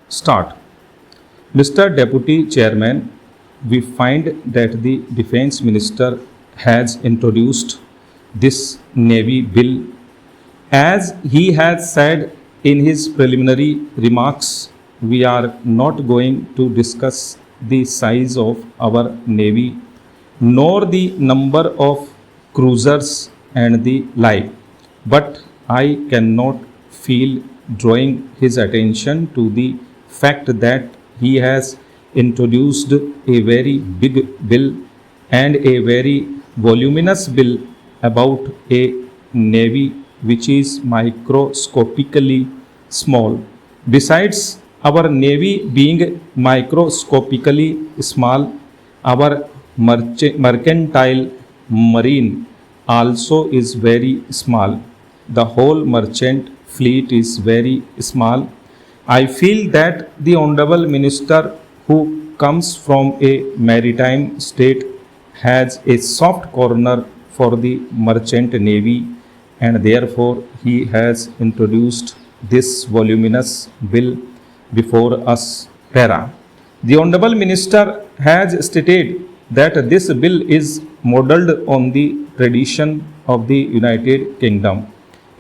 Start. Mr. Deputy Chairman, we find that the Defence Minister has introduced this Navy bill. As he has said in his preliminary remarks, we are not going to discuss the size of our Navy nor the number of cruisers and the like. But I cannot feel drawing his attention to the fact that he has introduced a very big bill and a very voluminous bill about a navy which is microscopically small. Besides our navy being microscopically small, our mercantile marine also is very small. The whole merchant fleet is very small. I feel that the Honorable Minister, who comes from a maritime state, has a soft corner for the merchant navy, and therefore he has introduced this voluminous bill before us. Para. The Honorable Minister has stated that this bill is modelled on the tradition of the United Kingdom.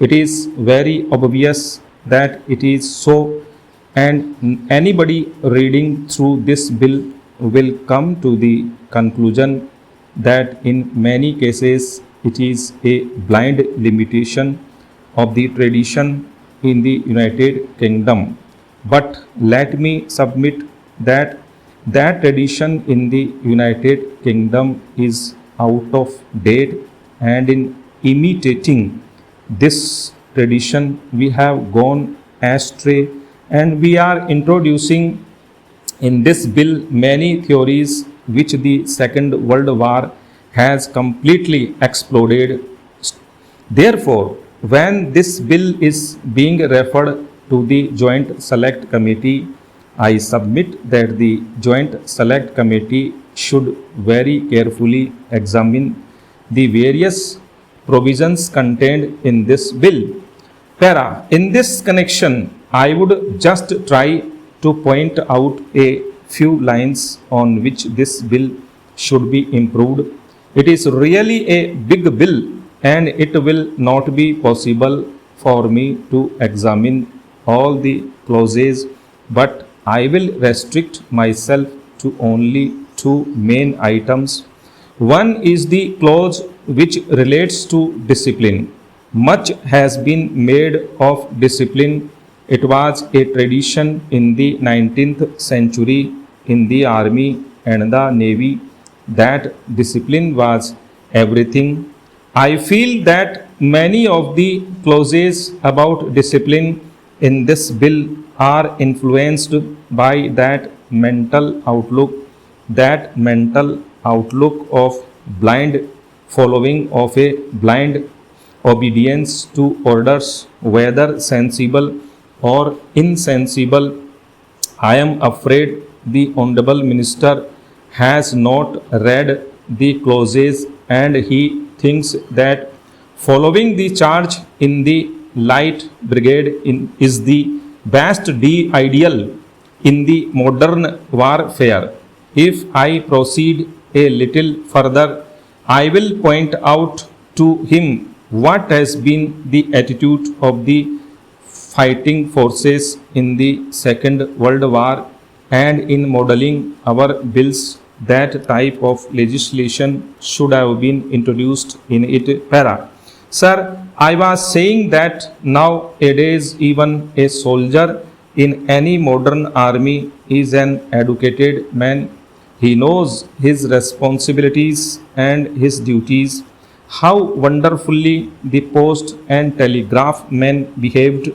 It is very obvious that it is so, and anybody reading through this bill will come to the conclusion that in many cases it is a blind limitation of the tradition in the United Kingdom. But let me submit that that tradition in the United Kingdom is out of date, and in imitating this tradition we have gone astray, and we are introducing in this bill many theories which the Second World War has completely exploded. Therefore, when this bill is being referred to the Joint Select Committee, I submit that the Joint Select Committee should very carefully examine the various provisions contained in this bill. Para. In this connection, I would just try to point out a few lines on which this bill should be improved. It is really a big bill, and it will not be possible for me to examine all the clauses, but I will restrict myself to only two main items. One is the clause which relates to discipline. Much has been made of discipline. It was a tradition in the 19th century in the army and the navy that discipline was everything. I feel that many of the clauses about discipline in this bill are influenced by that mental outlook of blind following, of a blind obedience to orders, whether sensible or insensible. I am afraid the Honorable Minister has not read the clauses, and he thinks that following the charge in the Light Brigade is the best ideal in the modern warfare. If I proceed a little further, I will point out to him what has been the attitude of the fighting forces in the Second World War, and in modeling our bills, that type of legislation should have been introduced in it. Para. Sir, I was saying that nowadays even a soldier in any modern army is an educated man. He knows his responsibilities and his duties. How wonderfully the post and telegraph men behaved.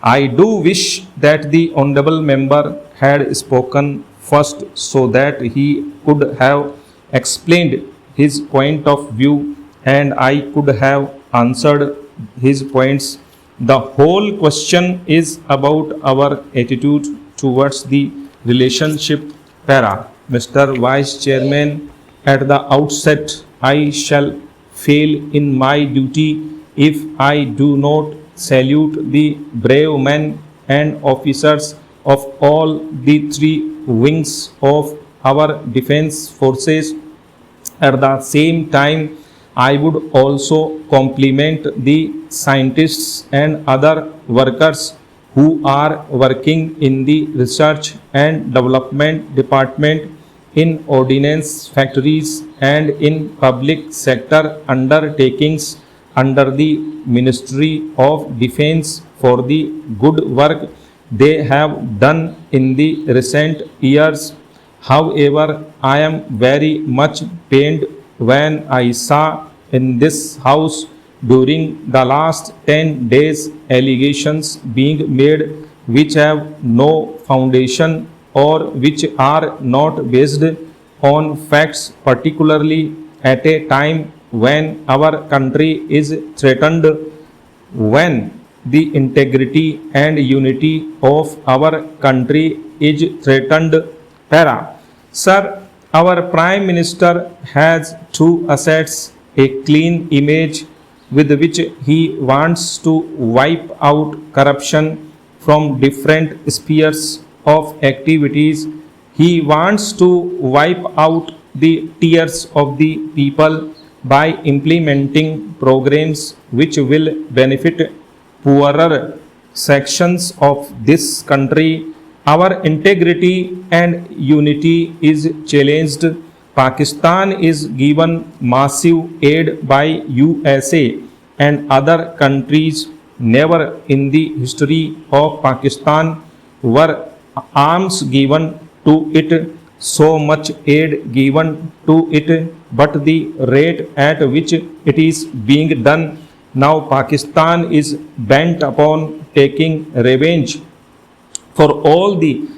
I do wish that the honorable member had spoken first so that he could have explained his point of view and I could have answered his points. The whole question is about our attitude towards the relationship. Para. Mr. Vice Chairman, at the outset, I shall fail in my duty if I do not salute the brave men and officers of all the three wings of our defense forces. At the same time, I would also compliment the scientists and other workers who are working in the research and development department, in ordnance factories, and in public sector undertakings under the Ministry of Defense for the good work they have done in the recent years. However, I am very much pained when I saw in this house during the last 10 days allegations being made which have no foundation or which are not based on facts, particularly at a time when our country is threatened, when the integrity and unity of our country is threatened. Para. Sir, our Prime Minister has two assets: a clean image with which he wants to wipe out corruption from different spheres of activities. He wants to wipe out the tears of the people by implementing programs which will benefit poorer sections of this country. Our integrity and unity is challenged. Pakistan is given massive aid by USA and other countries. Never in the history of Pakistan were arms given to it, so much aid given to it, but the rate at which it is being done now, Pakistan is bent upon taking revenge for all the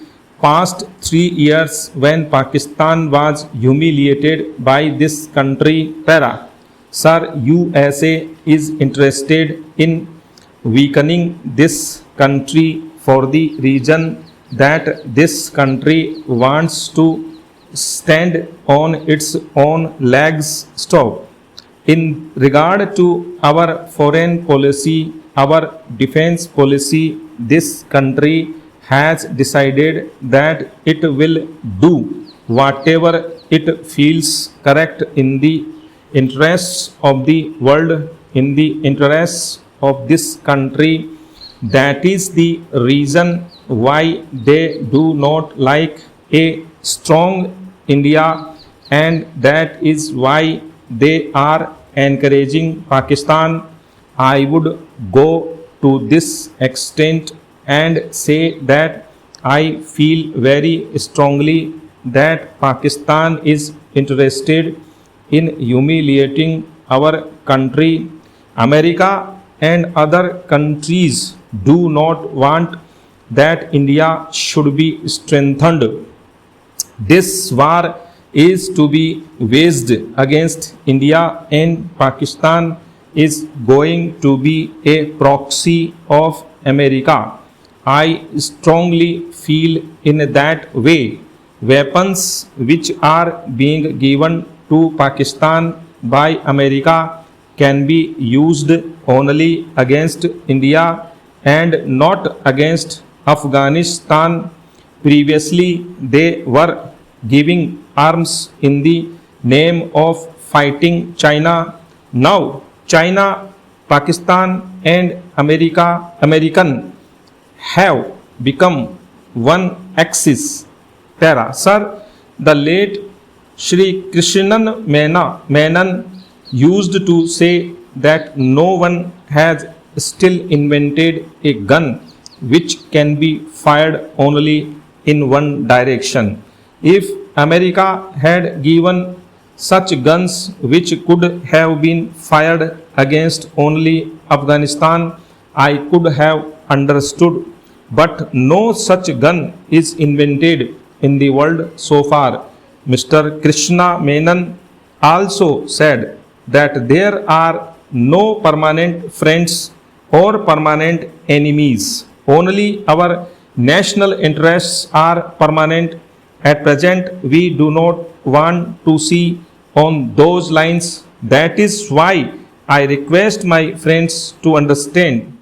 past 3 years when Pakistan was humiliated by this country. Para. Sir, USA is interested in weakening this country for the reason that this country wants to stand on its own legs. Stop. In regard to our foreign policy, our defense policy, this country has decided that it will do whatever it feels correct in the interests of the world, in the interests of this country. That is the reason why they do not like a strong India, and that is why they are encouraging Pakistan. I would go to this extent and say that I feel very strongly that Pakistan is interested in humiliating our country. America and other countries do not want that India should be strengthened. This war is to be waged against India, and Pakistan is going to be a proxy of America. I strongly feel in that way. Weapons which are being given to Pakistan by America can be used only against India and not against Afghanistan. Previously, they were giving arms in the name of fighting China. Now, China, Pakistan, and American have become one axis. Para. Sir, the late Shri Krishnan Menon used to say that no one has still invented a gun which can be fired only in one direction. If America had given such guns which could have been fired against only Afghanistan, I could have understood. But no such gun is invented in the world so far. Mr. Krishna Menon also said that there are no permanent friends or permanent enemies. Only our national interests are permanent. At present, we do not want to see on those lines. That is why I request my friends to understand